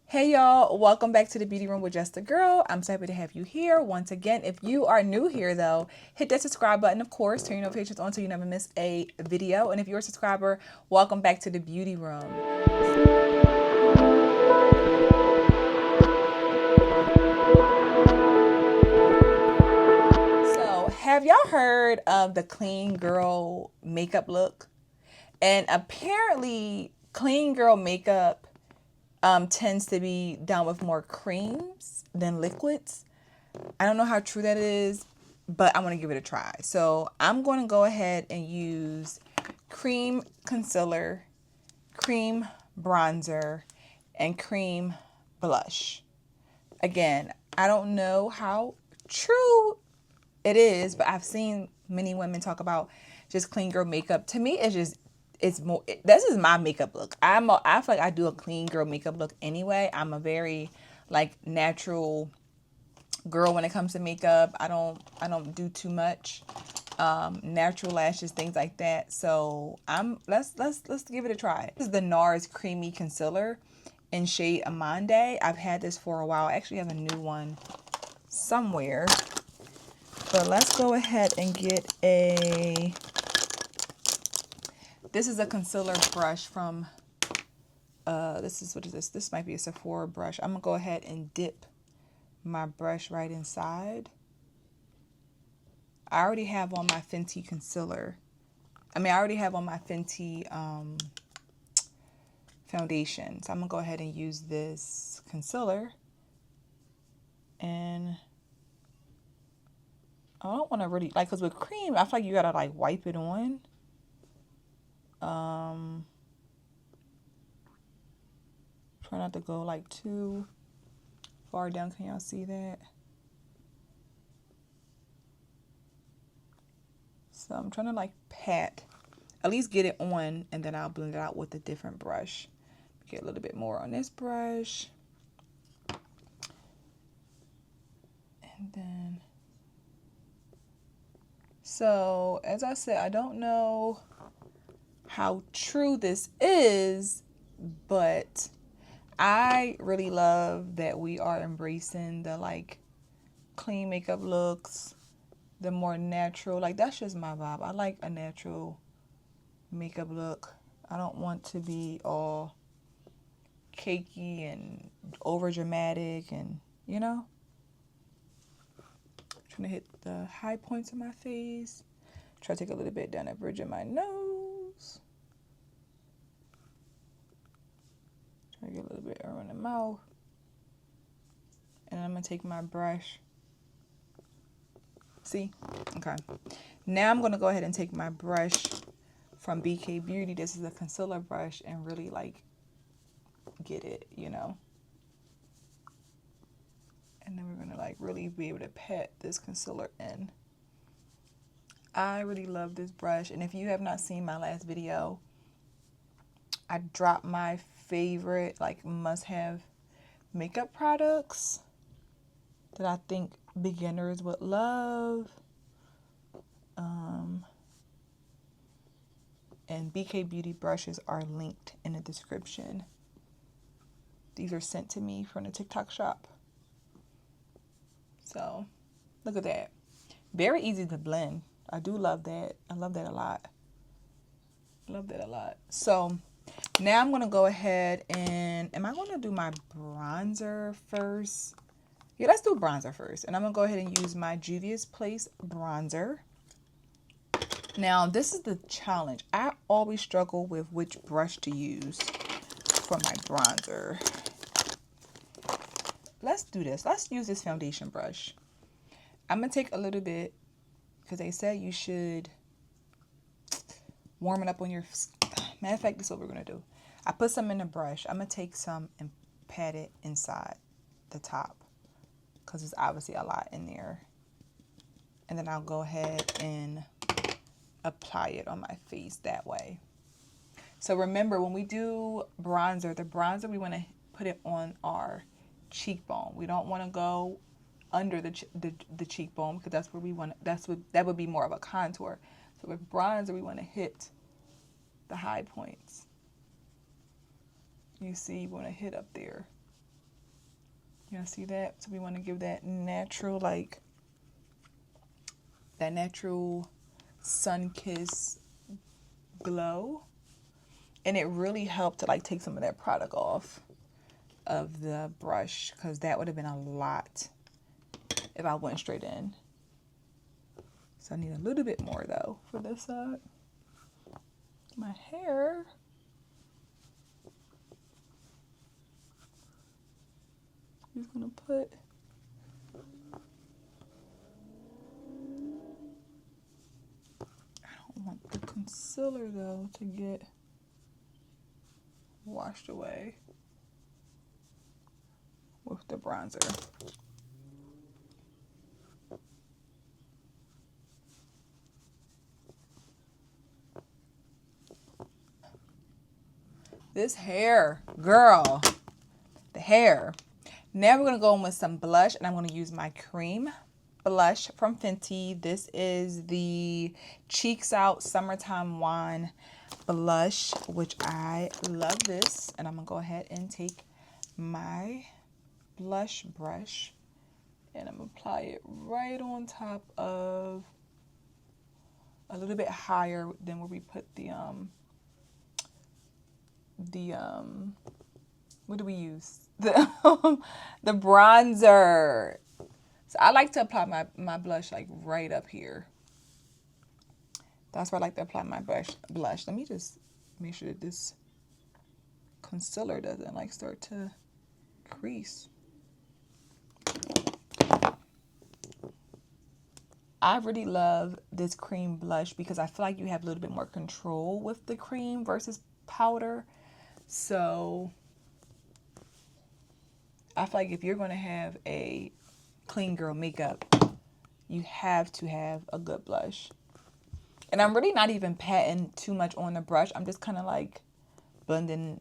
Hey y'all, welcome back to the Beauty Room with Just a Girl. I'm so happy to have you here once again. If you are new here though, hit that subscribe button, of course, turn your notifications on so you never miss a video. And if you're a subscriber, welcome back to the Beauty Room. So, have y'all heard of the clean girl makeup look? And apparently, clean girl makeup tends to be done with more creams than liquids. I don't know how true that is, but I want to give it a try. So I'm going to go ahead and use cream concealer, cream bronzer, and cream blush. Again, I don't know how true it is, but I've seen many women talk about just clean girl makeup. To me, it's more. This is my makeup look. I feel like I do a clean girl makeup look anyway. I'm a very like natural girl when it comes to makeup. I don't do too much. Natural lashes, things like that. So let's give it a try. This is the NARS Creamy Concealer in shade Amande. I've had this for a while. I actually have a new one somewhere. But let's go ahead and get a, this is a concealer brush from, this is, what is this? This might be a Sephora brush. I'm going to go ahead and dip my brush right inside. I already have on my Fenty concealer. I already have on my Fenty foundation. So I'm going to go ahead and use this concealer. And I don't want to really, like, because with cream, I feel like you got to, like, wipe it on. Try not to go, like, too far down. Can y'all see that? So I'm trying to, like, pat, at least get it on, and then I'll blend it out with a different brush. Get a little bit more on this brush. And then, so as I said, I don't know how true this is, but I really love that we are embracing the like clean makeup looks, the more natural, like that's just my vibe. I like a natural makeup look. I don't want to be all cakey and over dramatic and, you know. Trying to hit the high points of my face. Try to take a little bit down the bridge of my nose. Try to get a little bit around the mouth. And I'm going to take my brush. See? Okay. Now I'm going to go ahead and take my brush from BK Beauty. This is a concealer brush and really like get it, you know. And then we're going to like really be able to pat this concealer in. I really love this brush. And if you have not seen my last video, I dropped my favorite like must-have makeup products that I think beginners would love. And BK Beauty brushes are linked in the description. These are sent to me from the TikTok shop. So look at that. Very easy to blend. I do love that. I love that a lot. Love that a lot. So now I'm going to go ahead and, am I going to do my bronzer first? Yeah, let's do bronzer first. And I'm going to go ahead and use my Juvia's Place bronzer. Now, this is the challenge. I always struggle with which brush to use for my bronzer. Let's do this. Let's use this foundation brush. I'm going to take a little bit, because they said you should warm it up on your, matter of fact, this is what we're going to do. I put some in the brush. I'm going to take some and pat it inside the top, because there's obviously a lot in there. And then I'll go ahead and apply it on my face that way. So remember, when we do bronzer, the bronzer, we want to put it on our cheekbone. We don't want to go under the cheekbone, because that's where we want, that would be more of a contour. So with bronzer, we want to hit the high points. You see, you want to hit up there. Y'all see that? So we want to give that natural, like, that natural sun-kissed glow. And it really helped to, like, take some of that product off of the brush, because that would have been a lot if I went straight in. So I need a little bit more, though, for this side. My hair. I'm just going to put... I don't want the concealer, though, to get washed away with the bronzer. This hair, girl, the hair. Now we're going to go in with some blush, and I'm going to use my cream blush from Fenty. This is the Cheeks Out Summertime Wine blush, which I love this. And I'm going to go ahead and take my blush brush, and I'm going to apply it right on top of, a little bit higher than where we put the what do we use? The bronzer. So I like to apply my blush like right up here. That's where I like to apply my blush. Let me just make sure that this concealer doesn't like start to crease. I really love this cream blush because I feel like you have a little bit more control with the cream versus powder. So I feel like if you're going to have a clean girl makeup, you have to have a good blush. And I'm really not even patting too much on the brush. I'm just kind of like blending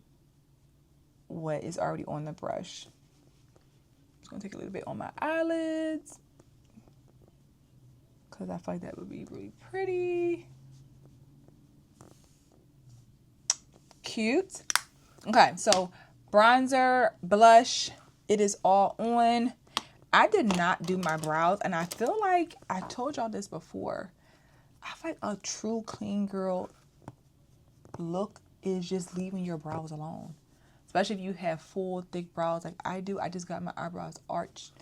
what is already on the brush. I'm just going to take a little bit on my eyelids, because I feel like that would be really pretty. Cute. Okay, so bronzer, blush, it is all on. I did not do my brows, and I feel like I told y'all this before. I feel like a true clean girl look is just leaving your brows alone. Especially if you have full, thick brows like I do. I just got my eyebrows arched,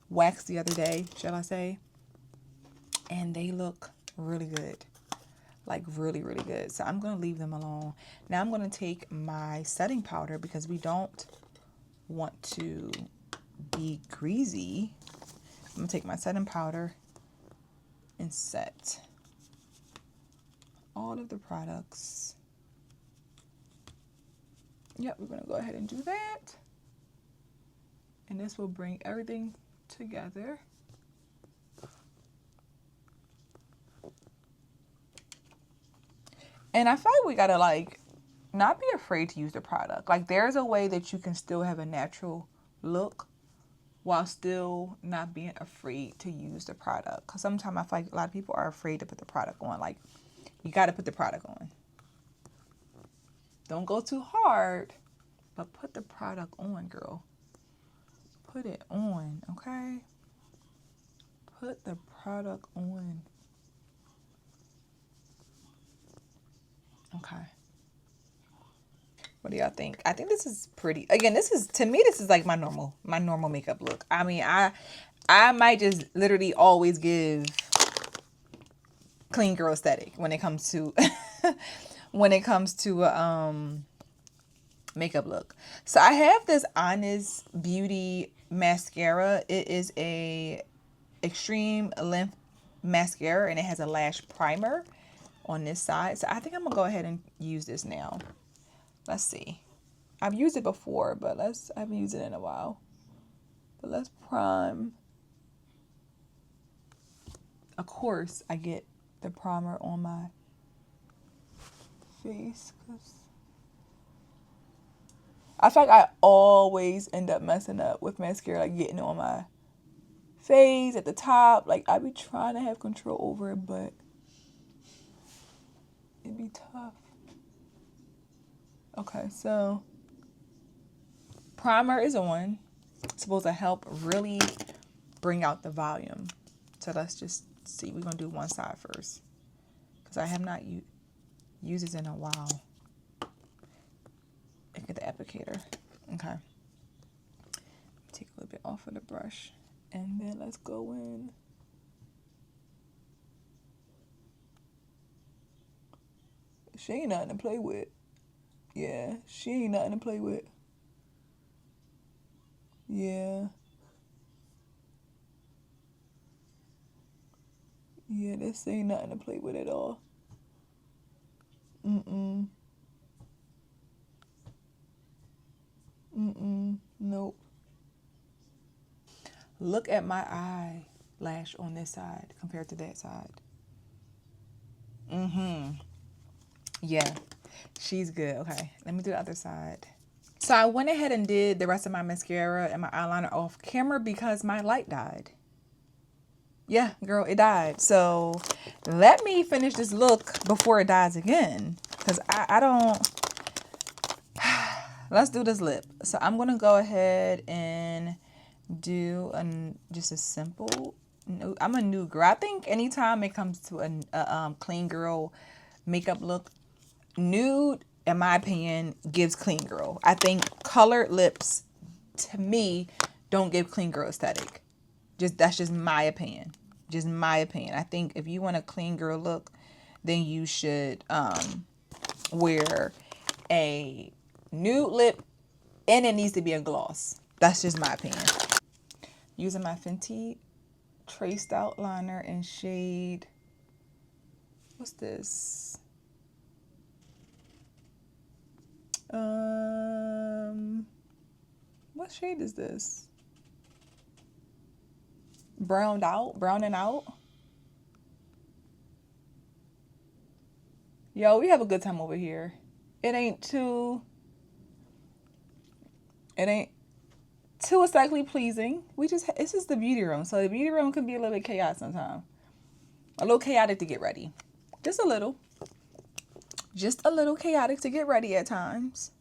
waxed the other day, shall I say. And they look really good. Like really, really good. So I'm going to leave them alone. Now I'm going to take my setting powder, because we don't want to be greasy. I'm going to take my setting powder and set all of the products. Yep, we're going to go ahead and do that. And this will bring everything together. And I feel like we got to like not be afraid to use the product. Like there's a way that you can still have a natural look while still not being afraid to use the product. Because sometimes I feel like a lot of people are afraid to put the product on. Like, you got to put the product on. Don't go too hard, but put the product on, girl. Put it on, okay? Put the product on. Okay. What do y'all think? I think this is pretty. Again, this is, to me, this is like my normal makeup look. I mean, I might just literally always give clean girl aesthetic when it comes to makeup look. So I have this Honest Beauty mascara. It is a extreme length mascara, and it has a lash primer on this side. So I think I'm gonna go ahead and use this now. Let's see. I've used it before, but I haven't used it in a while. But let's prime. Of course, I get the primer on my face, because I feel like I always end up messing up with mascara, like getting it on my face at the top. Like I be trying to have control over it, but it'd be tough. Okay, so primer is on. supposed to help really bring out the volume. So let's just see. We're going to do one side first because I have not used this in a while. Look at the applicator. Okay. Take a little bit off of the brush. And then let's go in. She ain't nothing to play with. Yeah, she ain't nothing to play with. Yeah. Yeah, this ain't nothing to play with at all. Mm-mm. Mm-mm. Nope. Look at my eyelash on this side compared to that side. Mm-hmm. Yeah, she's good. Okay, let me do the other side. So I went ahead and did the rest of my mascara and my eyeliner off camera because my light died. Yeah, girl, it died. So let me finish this look before it dies again. Because I don't... Let's do this lip. So I'm going to go ahead and do just a simple... I'm a nude girl. I think anytime it comes to a clean girl makeup look, nude, in my opinion, gives clean girl. I think colored lips, to me, don't give clean girl aesthetic. That's just my opinion. Just my opinion. I think if you want a clean girl look, then you should wear a nude lip, and it needs to be a gloss. That's just my opinion. Using my Fenty traced outliner in shade, what's this? What shade is this? Browning out. Yo, we have a good time over here. It ain't too aesthetically pleasing. This is the beauty room. So the beauty room can be a little bit chaotic sometimes. A little chaotic to get ready. Just a little. Just a little chaotic to get ready at times.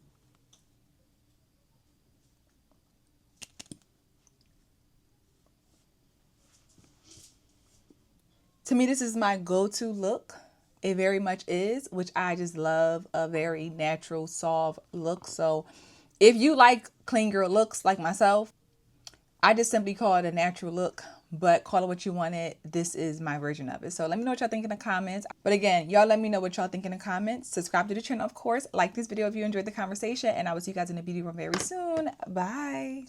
To me, this is my go-to look. It very much is, which I just love a very natural, soft look. So if you like clean girl looks like myself, I just simply call it a natural look, but call it what you want it. This is my version of it. So let me know what y'all think in the comments. But again, y'all let me know what y'all think in the comments. Subscribe to the channel, of course. Like this video if you enjoyed the conversation, and I will see you guys in the beauty room very soon. Bye.